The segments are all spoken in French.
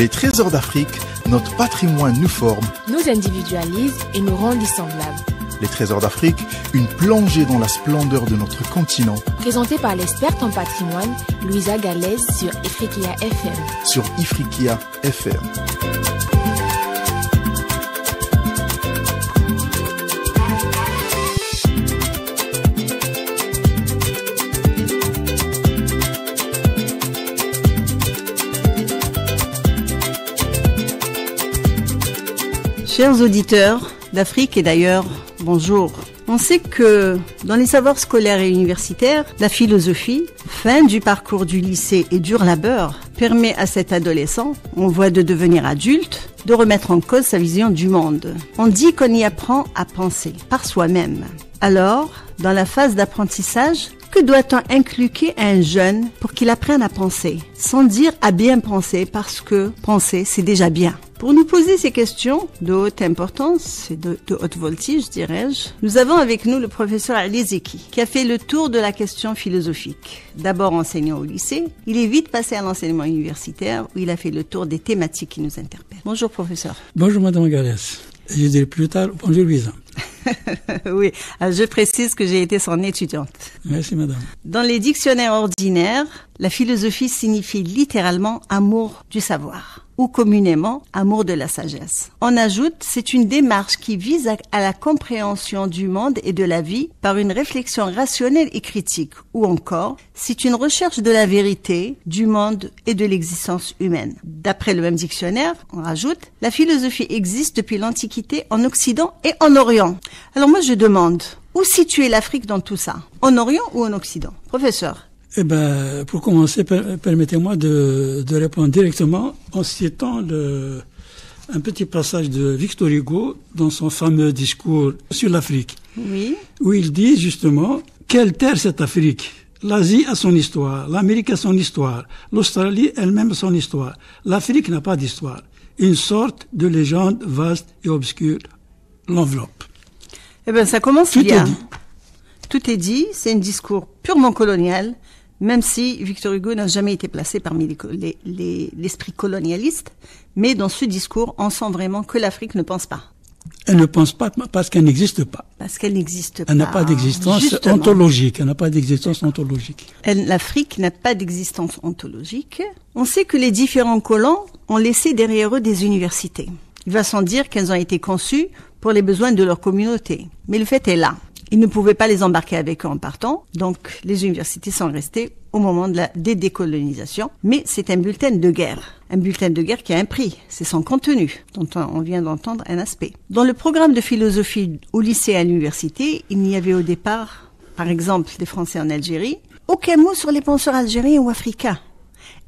Les trésors d'Afrique, notre patrimoine nous forme, nous individualise et nous rend dissemblables. Les trésors d'Afrique, une plongée dans la splendeur de notre continent. Présenté par l'experte en patrimoine, Louisa Galaise sur Ifriqiya FM. Sur Ifriqiya FM. Chers auditeurs d'Afrique et d'ailleurs, bonjour. On sait que dans les savoirs scolaires et universitaires, la philosophie, fin du parcours du lycée et dur labeur, permet à cet adolescent, en voie de devenir adulte, de remettre en cause sa vision du monde. On dit qu'on y apprend à penser par soi-même. Alors, dans la phase d'apprentissage, que doit-on inculquer à un jeune pour qu'il apprenne à penser, sans dire à bien penser parce que penser, c'est déjà bien? Pour nous poser ces questions de haute importance et de haute voltige, dirais-je, nous avons avec nous le professeur Ali Zeki, qui a fait le tour de la question philosophique. D'abord enseignant au lycée, il est vite passé à l'enseignement universitaire où il a fait le tour des thématiques qui nous interpellent. Bonjour professeur. Bonjour Madame Galès. Je dirai plus tard, bonjour Louisa. Oui, je précise que j'ai été son étudiante. Merci madame. Dans les dictionnaires ordinaires, la philosophie signifie littéralement amour du savoir, ou communément amour de la sagesse. On ajoute, c'est une démarche qui vise à la compréhension du monde et de la vie par une réflexion rationnelle et critique, ou encore, c'est une recherche de la vérité, du monde et de l'existence humaine. D'après le même dictionnaire, on rajoute, la philosophie existe depuis l'Antiquité en Occident et en Orient. Alors moi je demande, où situer l'Afrique dans tout ça? En Orient ou en Occident? Professeur? Eh ben, pour commencer, permettez-moi de répondre directement en citant un petit passage de Victor Hugo dans son fameux discours sur l'Afrique. Oui. Où il dit justement, quelle terre cette Afrique? L'Asie a son histoire, l'Amérique a son histoire, l'Australie elle-même a son histoire. L'Afrique n'a pas d'histoire. Une sorte de légende vaste et obscure l'enveloppe. Eh ben, ça commence Tout bien. est dit. Tout est dit, c'est un discours purement colonial, même si Victor Hugo n'a jamais été placé parmi l'esprit colonialiste, mais dans ce discours, on sent vraiment que l'Afrique ne pense pas. Elle ne pense pas parce qu'elle n'existe pas. Parce qu'elle n'existe pas. Elle n'a pas d'existence Justement. ontologique. Elle n'a pas d'existence ontologique. L'Afrique n'a pas d'existence ontologique. On sait que les différents colons ont laissé derrière eux des universités. Il va sans dire qu'elles ont été conçues pour les besoins de leur communauté. Mais le fait est là. Ils ne pouvaient pas les embarquer avec eux en partant, donc les universités sont restées au moment de la décolonisation. Mais c'est un bulletin de guerre qui a un prix, c'est son contenu, dont on vient d'entendre un aspect. Dans le programme de philosophie au lycée et à l'université, il n'y avait au départ, par exemple, des Français en Algérie, aucun mot sur les penseurs algériens ou africains.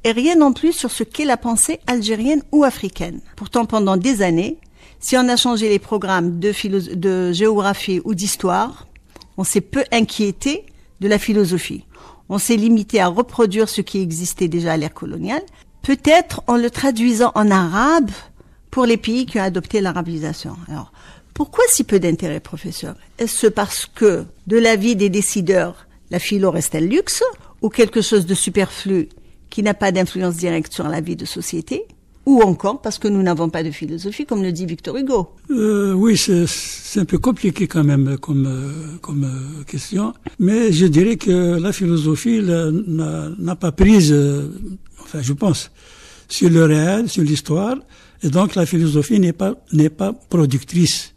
Et rien non plus sur ce qu'est la pensée algérienne ou africaine. Pourtant, pendant des années, si on a changé les programmes de géographie ou d'histoire, on s'est peu inquiété de la philosophie. On s'est limité à reproduire ce qui existait déjà à l'ère coloniale, peut-être en le traduisant en arabe pour les pays qui ont adopté l'arabisation. Alors, pourquoi si peu d'intérêt, professeur? Est-ce parce que, de l'avis des décideurs, la philo reste un luxe ou quelque chose de superflu qui n'a pas d'influence directe sur la vie de société? Ou encore parce que nous n'avons pas de philosophie, comme le dit Victor Hugo. Oui, c'est un peu compliqué quand même comme question. Mais je dirais que la philosophie n'a pas prise, enfin je pense, sur le réel, sur l'histoire. Et donc la philosophie n'est pas productrice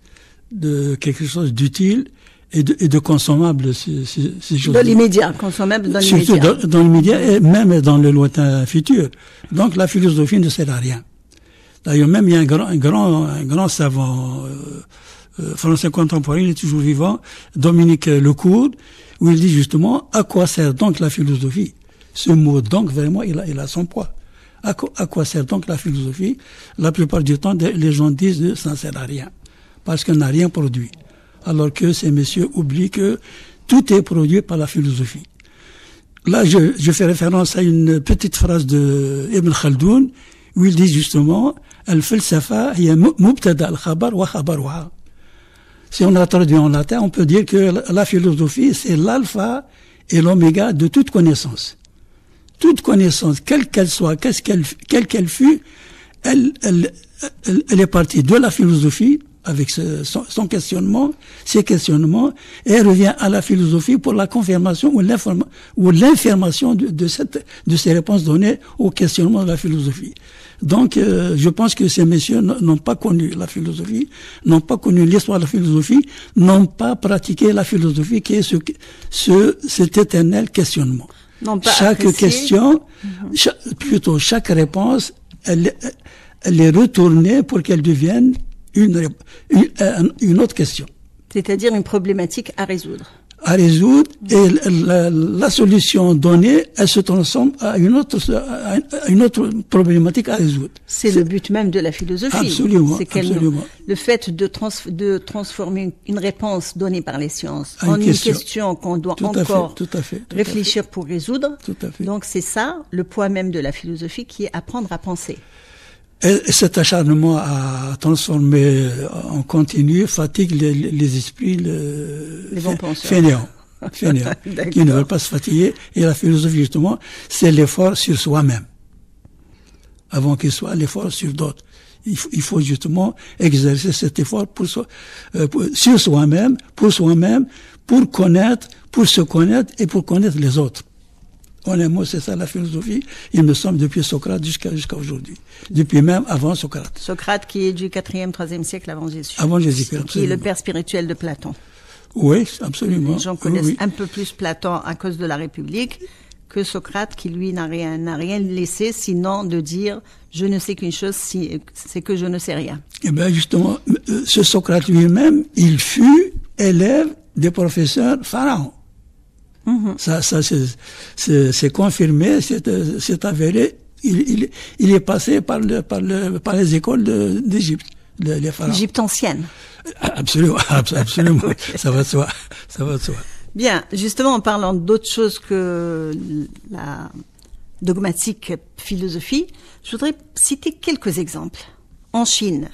de quelque chose d'utile et de consommable, ces choses. Dans l'immédiat, consommable dans l'immédiat. Surtout dans l'immédiat et même dans le lointain futur. Donc la philosophie ne sert à rien. D'ailleurs, même il y a un grand savant français contemporain, il est toujours vivant, Dominique Lecourt, où il dit justement à quoi sert donc la philosophie. Ce mot donc vraiment il a son poids. À quoi sert donc la philosophie? La plupart du temps, les gens disent ça ne sert à rien parce qu'on n'a rien produit. Alors que ces messieurs oublient que tout est produit par la philosophie. Là, je fais référence à une petite phrase de Ibn Khaldoun, où il dit justement, al-falsafa hiya mubtada al-khabar wa khabaruha. Si on a traduit en latin, on peut dire que la philosophie, c'est l'alpha et l'oméga de toute connaissance. Toute connaissance, quelle qu'elle soit, quelle qu'elle fût, elle est partie de la philosophie avec son questionnement, ses questionnements, et elle revient à la philosophie pour la confirmation ou l'information de ces réponses données au questionnement de la philosophie. Donc, je pense que ces messieurs n'ont pas connu la philosophie, n'ont pas connu l'histoire de la philosophie, n'ont pas pratiqué la philosophie qui est cet éternel questionnement. Chaque question, chaque réponse, elle est retournée pour qu'elle devienne une autre question. C'est-à-dire une problématique à résoudre. À résoudre, et la solution donnée, elle se transforme à une autre problématique à résoudre. C'est le but même de la philosophie. Absolument, absolument. Le fait de transformer une réponse donnée par les sciences en une question qu'on doit encore réfléchir pour résoudre. Tout à fait. Donc c'est ça, le poids même de la philosophie, qui est apprendre à penser. Et cet acharnement à transformer en continu fatigue les esprits les bons penseurs. fainéants qui ne veulent pas se fatiguer. Et la philosophie, justement, c'est l'effort sur soi-même, avant qu'il soit l'effort sur d'autres. Il faut justement exercer cet effort sur soi-même, pour connaître, pour se connaître et pour connaître les autres. Honnêtement, c'est ça la philosophie, il me semble, depuis Socrate jusqu'à aujourd'hui. Depuis même avant Socrate. Socrate qui est du 4e, 3e siècle avant Jésus. Avant Jésus-Christ. Qui est le père spirituel de Platon. Oui, absolument. Les gens connaissent un peu plus Platon à cause de la République que Socrate, qui lui n'a rien laissé sinon de dire je ne sais qu'une chose, c'est que je ne sais rien. Eh bien justement, ce Socrate lui-même, il fut élève des professeurs pharaons. Ça c'est confirmé, c'est avéré. Il est passé par les écoles d'Égypte, les pharaons. L'Égypte ancienne. Absolument. Ça va de soi. Bien, justement, en parlant d'autre chose que la dogmatique philosophie, je voudrais citer quelques exemples. En Chine,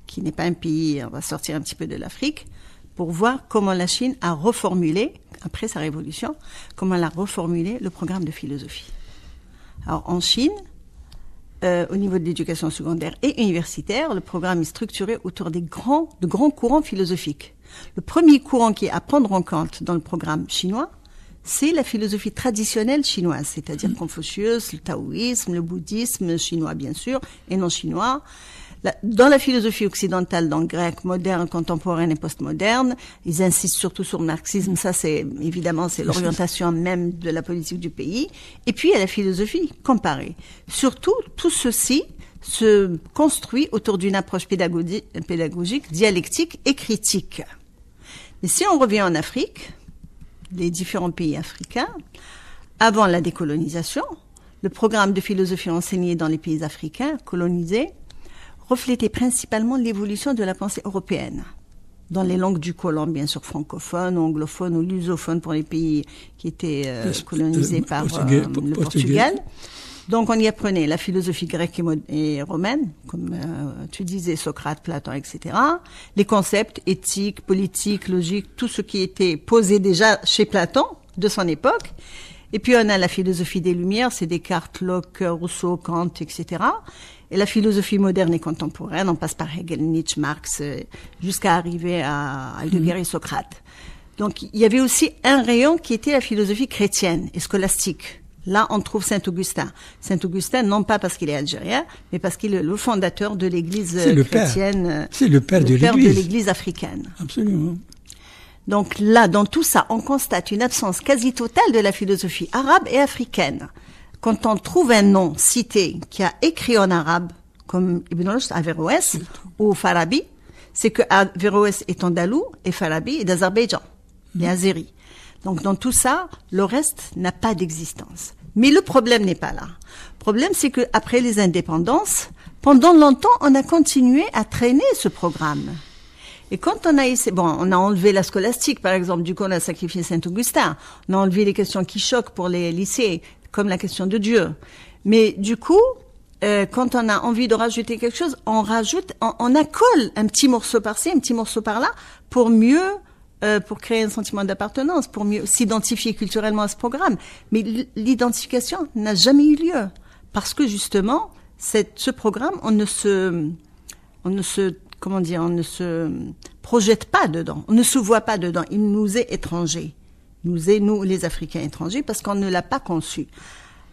qui n'est pas un pays, on va sortir un petit peu de l'Afrique, pour voir comment la Chine a reformulé, après sa révolution, comment elle a reformulé le programme de philosophie. Alors, en Chine, au niveau de l'éducation secondaire et universitaire, le programme est structuré autour de grands courants philosophiques. Le premier courant qui est à prendre en compte dans le programme chinois, c'est la philosophie traditionnelle chinoise, c'est-à-dire Confucius, le taoïsme, le bouddhisme chinois bien sûr, et non chinois. Dans la philosophie occidentale, dans le grec moderne, contemporain et postmoderne, ils insistent surtout sur le marxisme. Ça, c'est l'orientation même de la politique du pays. Et puis, il y a la philosophie comparée. Surtout, tout ceci se construit autour d'une approche pédagogique, dialectique et critique. Mais si on revient en Afrique, les différents pays africains, avant la décolonisation, le programme de philosophie enseigné dans les pays africains colonisés reflétait principalement l'évolution de la pensée européenne. Dans les langues du colon, bien sûr, francophones, anglophones ou lusophones pour les pays qui étaient colonisés par le Portugal. Donc, on y apprenait la philosophie grecque et romaine, comme tu disais, Socrate, Platon, etc. Les concepts éthiques, politiques, logiques, tout ce qui était posé déjà chez Platon, de son époque. Et puis, on a la philosophie des Lumières, c'est Descartes, Locke, Rousseau, Kant, etc. Et la philosophie moderne et contemporaine, on passe par Hegel, Nietzsche, Marx, jusqu'à arriver à Heidegger et Socrate. Donc, il y avait aussi un rayon qui était la philosophie chrétienne et scolastique. Là, on trouve Saint-Augustin. Saint-Augustin, non pas parce qu'il est algérien, mais parce qu'il est le fondateur de l'Église chrétienne. C'est le père de l'Église africaine. Absolument. Donc là, dans tout ça, on constate une absence quasi totale de la philosophie arabe et africaine. Quand on trouve un nom cité qui a écrit en arabe, comme Ibn Rushd, Averroès, ou Farabi, c'est que Averroès est andalou et Farabi est d'Azerbaïdjan, les Azéris. Donc dans tout ça, le reste n'a pas d'existence. Mais le problème n'est pas là. Le problème, c'est que après les indépendances, pendant longtemps, on a continué à traîner ce programme. Et quand on a essayé, on a enlevé la scolastique, par exemple, du coup, on a sacrifié Saint-Augustin. On a enlevé les questions qui choquent pour les lycées, comme la question de Dieu. Mais du coup, quand on a envie de rajouter quelque chose, on accole un petit morceau par-ci, un petit morceau par-là, pour créer un sentiment d'appartenance, pour mieux s'identifier culturellement à ce programme. Mais l'identification n'a jamais eu lieu. Parce que justement, ce programme, on ne se projette pas dedans, on ne se voit pas dedans, il nous est étranger. Nous, les Africains étrangers, parce qu'on ne l'a pas conçu.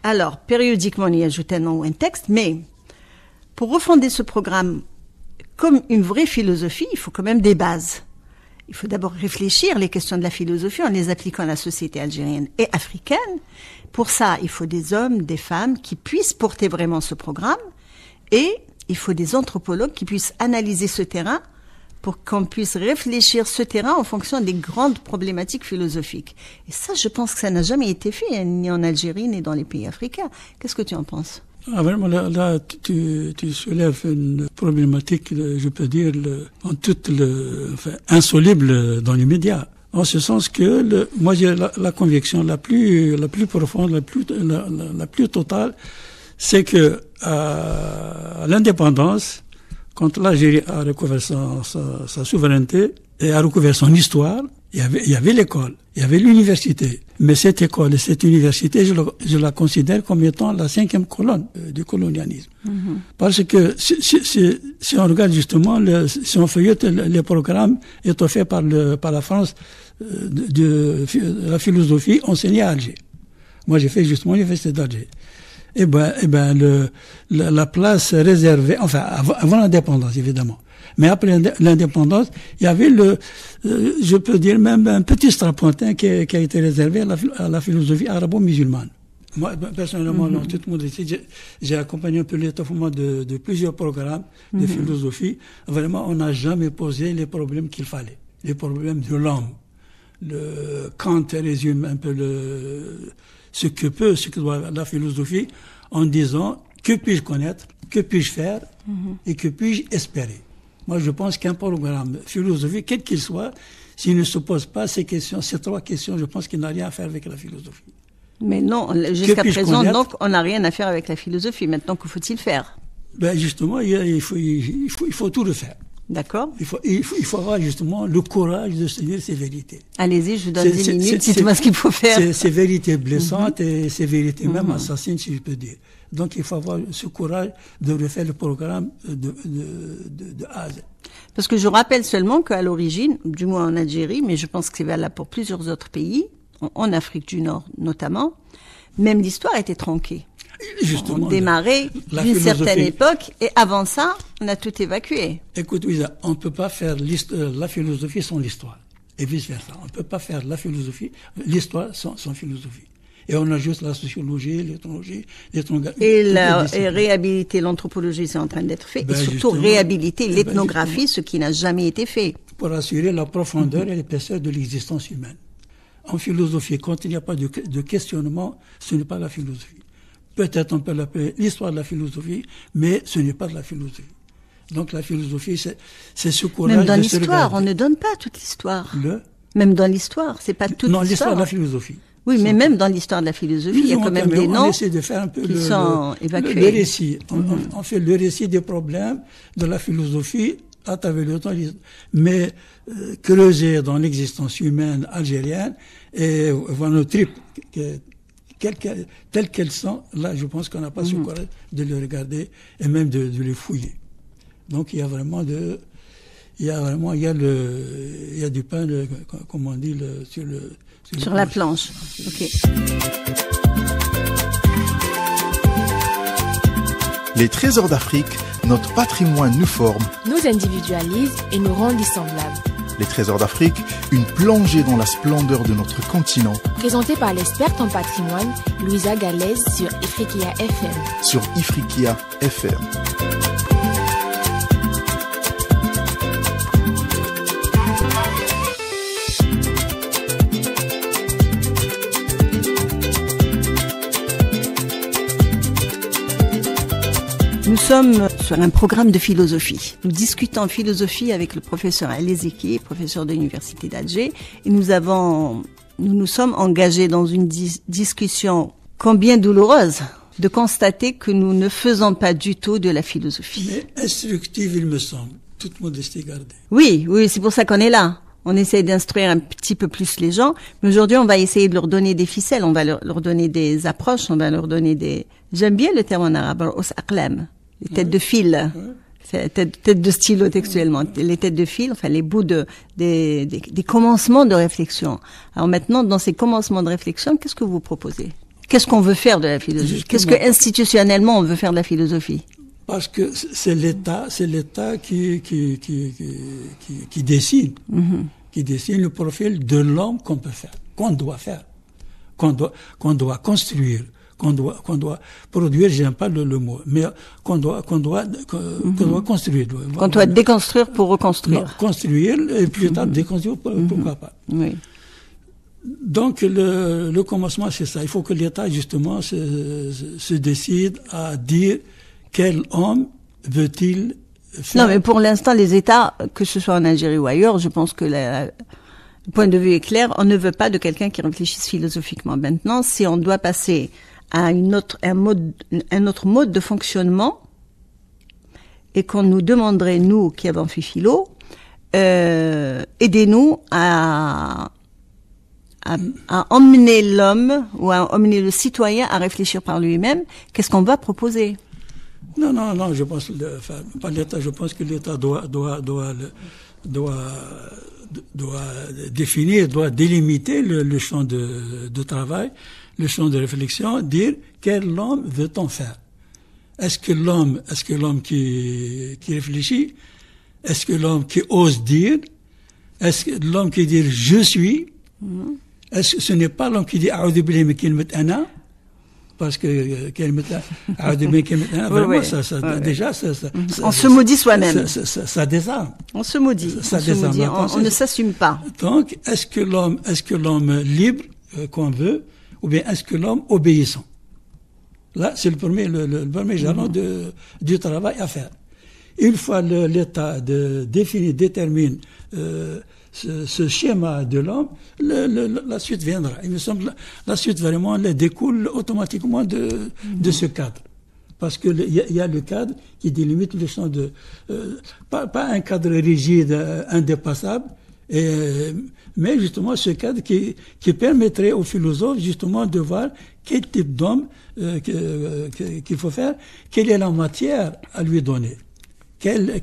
Alors, périodiquement, on y ajoute un nom ou un texte, mais pour refonder ce programme comme une vraie philosophie, il faut quand même des bases. Il faut d'abord réfléchir les questions de la philosophie en les appliquant à la société algérienne et africaine. Pour ça, il faut des hommes, des femmes qui puissent porter vraiment ce programme, et il faut des anthropologues qui puissent analyser ce terrain pour qu'on puisse réfléchir ce terrain en fonction des grandes problématiques philosophiques. Et ça, je pense que ça n'a jamais été fait, ni en Algérie, ni dans les pays africains. Qu'est-ce que tu en penses? Vraiment, là tu soulèves une problématique, je peux dire, insoluble dans les médias. En ce sens que, moi j'ai la conviction la plus profonde, la plus totale, c'est que à l'indépendance, quand l'Algérie a recouvert sa souveraineté et a recouvert son histoire, il y avait l'école, il y avait l'université. Mais cette école et cette université, je la considère comme étant la 5e colonne du colonialisme. Mm-hmm. Parce que si on regarde justement, si on feuillette les programmes étoffés par la France de la philosophie enseignée à Alger. Moi, j'ai fait justement l'université d'Alger. La place réservée, enfin, avant l'indépendance, évidemment. Mais après l'indépendance, il y avait je peux dire même un petit strapontin qui a été réservé à la philosophie arabo-musulmane. Moi, personnellement, dans tout le monde ici, j'ai accompagné un peu l'étoffement de plusieurs programmes de philosophie. Vraiment, on n'a jamais posé les problèmes qu'il fallait. Les problèmes de l'homme. Kant résume un peu ce que doit la philosophie en disant que puis-je connaître, que puis-je faire et que puis-je espérer. Moi, je pense qu'un programme philosophique, quel qu'il soit, s'il ne se pose pas ces 3 questions, je pense qu'il n'a rien à faire avec la philosophie. Mais non, jusqu'à présent, donc, on n'a rien à faire avec la philosophie. Maintenant, que faut-il faire? Justement, il faut tout refaire. D'accord. Il faut avoir justement le courage de se dire ces vérités. Allez-y, je vous donne 10 minutes, dites-moi ce qu'il faut faire. Ces vérités blessantes et ces vérités même assassines, si je peux dire. Donc il faut avoir ce courage de refaire le programme de A à Z. Parce que je rappelle seulement qu'à l'origine, du moins en Algérie, mais je pense que c'est valable pour plusieurs autres pays, en Afrique du Nord notamment, même l'histoire était tronquée. Justement, on démarrait d'une certaine époque et avant ça, on a tout évacué. Écoute, Ouisa, on ne peut pas faire la philosophie sans l'histoire et vice-versa. On ne peut pas faire l'histoire sans philosophie. Et on a juste la sociologie, l'ethnologie, et réhabiliter l'anthropologie, c'est en train d'être fait. Et surtout réhabiliter l'ethnographie, ce qui n'a jamais été fait. Pour assurer la profondeur et l'épaisseur de l'existence humaine. En philosophie, quand il n'y a pas de questionnement, ce n'est pas la philosophie. Peut-être on peut l'appeler l'histoire de la philosophie, mais ce n'est pas de la philosophie. Donc la philosophie, c'est ce courage de se regarder. Même dans l'histoire, on ne donne pas toute l'histoire. Même dans l'histoire, c'est pas toute l'histoire. Non, l'histoire de la philosophie. Oui, mais même dans l'histoire de la philosophie, il y a quand même des noms on essaie de faire un peu qui sont évacués. Le récit. On fait le récit des problèmes de la philosophie à travers le temps, mais creuser dans l'existence humaine algérienne et voir nos tripes telles qu'elles sont, là, je pense qu'on n'a pas ce courage de les regarder et même de les fouiller. Donc, il y a du pain, comme on dit, sur la planche. Ok. Les trésors d'Afrique, notre patrimoine nous forme, nous individualise et nous rend dissemblables. Les trésors d'Afrique, une plongée dans la splendeur de notre continent. Présenté par l'experte en patrimoine, Louisa Galaise sur Ifriqiya FM. Sur Ifriqiya FM. Nous sommes sur un programme de philosophie. Nous discutons philosophie avec le professeur Alezeki, professeur de l'Université d'Alger, et nous nous sommes engagés dans une discussion combien douloureuse de constater que nous ne faisons pas du tout de la philosophie. Mais instructive, il me semble. Toute modestie gardée. Oui, c'est pour ça qu'on est là. On essaie d'instruire un petit peu plus les gens, mais aujourd'hui on va essayer de leur donner des ficelles, on va leur donner des approches, on va leur donner j'aime bien le terme en arabe, os aqlam. les têtes de fil. Tête de stylo textuellement, les têtes de fil, enfin les bouts des commencements de réflexion. Alors maintenant, dans ces commencements de réflexion, qu'est-ce que vous proposez? Qu'est-ce qu'on veut faire de la philosophie? Justement. Qu'est-ce que institutionnellement on veut faire de la philosophie? Parce que c'est l'État qui dessine, qui dessine le profil de l'homme qu'on peut faire, qu'on doit faire, qu'on doit construire. Qu'on doit produire, j'aime pas le mot, mais qu'on doit construire. Qu'on doit déconstruire pour reconstruire. Non, construire et plus tard déconstruire, pourquoi pas. Oui. Donc le commencement c'est ça. Il faut que l'État justement se décide à dire quel homme veut-il faire. Non, mais pour l'instant les États, que ce soit en Algérie ou ailleurs, je pense que le point de vue est clair. On ne veut pas de quelqu'un qui réfléchisse philosophiquement. Maintenant, si on doit passer à un autre mode de fonctionnement, et qu'on nous demanderait, nous qui avons fait philo, aidez-nous à emmener l'homme ou à emmener le citoyen à réfléchir par lui-même. Qu'est-ce qu'on va proposer? Non, je pense pas l'État. Je pense que l'État doit définir, doit délimiter le champ de travail, le champ de réflexion, dire quel homme veut-on faire? Est-ce que l'homme qui réfléchit? Est-ce que l'homme qui ose dire? Est-ce que l'homme qui dit je suis? Est-ce que ce n'est pas l'homme qui dit a'udhu billahi min kalimat ana? Parce que a'udhu billahi min kalimat ana, vraiment déjà ça on se maudit soi-même. Ça désarme. On se maudit. On ne s'assume pas. Donc est-ce que l'homme libre qu'on veut, ou bien est-ce que l'homme obéissant? Là, c'est le premier jalon du travail à faire. Une fois l'État détermine ce schéma de l'homme, la suite viendra. Il me semble la suite vraiment découle automatiquement de ce cadre. Parce que il y a le cadre qui délimite le champ pas un cadre rigide, indépassable, mais justement ce cadre qui permettrait aux philosophes justement de voir quel type d'homme qu'il faut faire, quelle est la matière à lui donner, quelle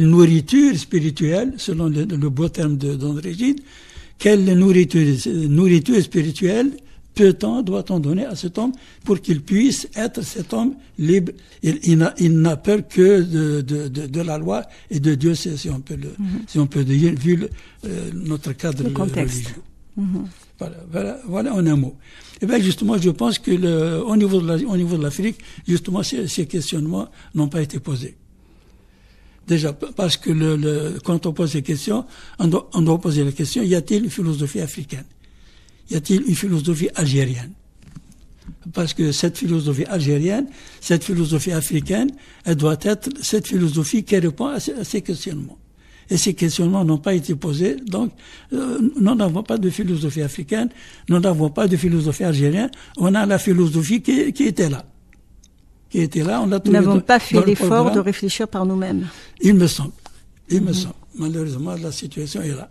nourriture spirituelle, selon le beau terme d'André Gide, quelle nourriture spirituelle doit-on donner à cet homme pour qu'il puisse être cet homme libre. Il n'a peur que de la loi et de Dieu, si on peut dire, vu notre cadre religieux. Voilà en un mot. Et bien justement, je pense que au niveau de l'Afrique, justement, ces questionnements n'ont pas été posés. Déjà, parce que quand on pose ces questions, on doit poser la question, y a-t-il une philosophie africaine? Y a-t-il une philosophie algérienne? Parce que cette philosophie algérienne, cette philosophie africaine, elle doit être cette philosophie qui répond à ces questionnements. Et ces questionnements n'ont pas été posés, donc nous n'avons pas de philosophie africaine, nous n'avons pas de philosophie algérienne, on a la philosophie qui était là. Nous n'avons pas fait l'effort de réfléchir par nous-mêmes. Il me semble. Malheureusement, la situation est là.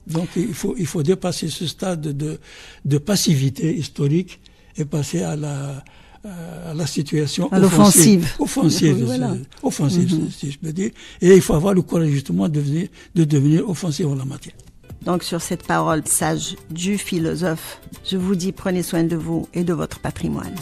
Donc il faut dépasser ce stade de passivité historique et passer à la situation offensive, si je peux dire. Et il faut avoir le courage justement de devenir offensif en la matière. Donc sur cette parole sage du philosophe, je vous dis prenez soin de vous et de votre patrimoine.